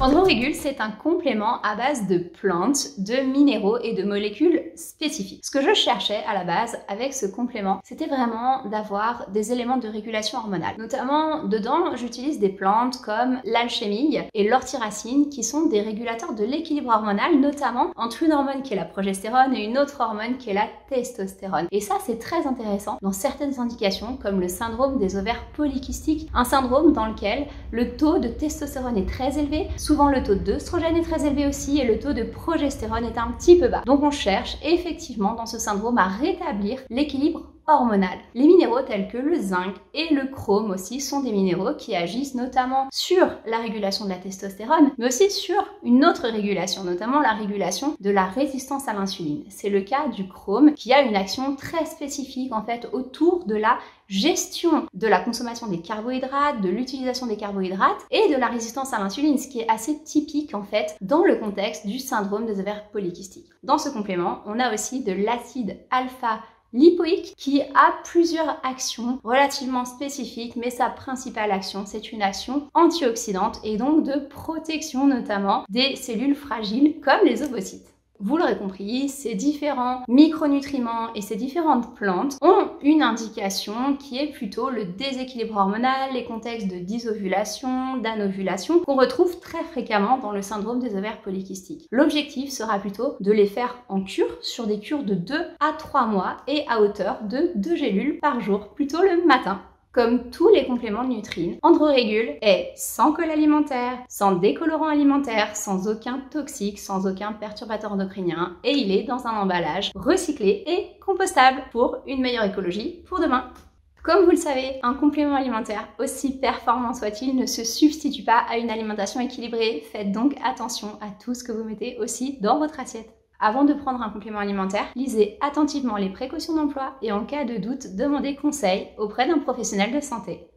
Androrégule, c'est un complément à base de plantes, de minéraux et de molécules spécifiques. Ce que je cherchais à la base avec ce complément, c'était vraiment d'avoir des éléments de régulation hormonale. Notamment, dedans, j'utilise des plantes comme l'alchimille et l'orthyracine qui sont des régulateurs de l'équilibre hormonal, notamment entre une hormone qui est la progestérone et une autre hormone qui est la testostérone. Et ça, c'est très intéressant dans certaines indications comme le syndrome des ovaires polykystiques, un syndrome dans lequel le taux de testostérone est très élevé, souvent le taux d'œstrogène est très élevé aussi et le taux de progestérone est un petit peu bas. Donc on cherche effectivement dans ce syndrome à rétablir l'équilibre hormonal. Les minéraux tels que le zinc et le chrome aussi sont des minéraux qui agissent notamment sur la régulation de la testostérone, mais aussi sur une autre régulation, notamment la régulation de la résistance à l'insuline. C'est le cas du chrome qui a une action très spécifique en fait autour de la gestion de la consommation des carbohydrates, de l'utilisation des carbohydrates et de la résistance à l'insuline, ce qui est assez typique en fait dans le contexte du syndrome des ovaires polykystiques. Dans ce complément, on a aussi de l'acide alpha lipoïque qui a plusieurs actions relativement spécifiques, mais sa principale action, c'est une action antioxydante et donc de protection notamment des cellules fragiles comme les ovocytes. Vous l'aurez compris, ces différents micronutriments et ces différentes plantes ont une indication qui est plutôt le déséquilibre hormonal, les contextes de dysovulation, d'anovulation qu'on retrouve très fréquemment dans le syndrome des ovaires polykystiques. L'objectif sera plutôt de les faire en cure sur des cures de 2 à 3 mois et à hauteur de 2 gélules par jour, plutôt le matin. Comme tous les compléments de Nutrine, Androrégule est sans colle alimentaire, sans décolorant alimentaire, sans aucun toxique, sans aucun perturbateur endocrinien et il est dans un emballage recyclé et compostable pour une meilleure écologie pour demain. Comme vous le savez, un complément alimentaire, aussi performant soit-il, ne se substitue pas à une alimentation équilibrée. Faites donc attention à tout ce que vous mettez aussi dans votre assiette. Avant de prendre un complément alimentaire, lisez attentivement les précautions d'emploi et en cas de doute, demandez conseil auprès d'un professionnel de santé.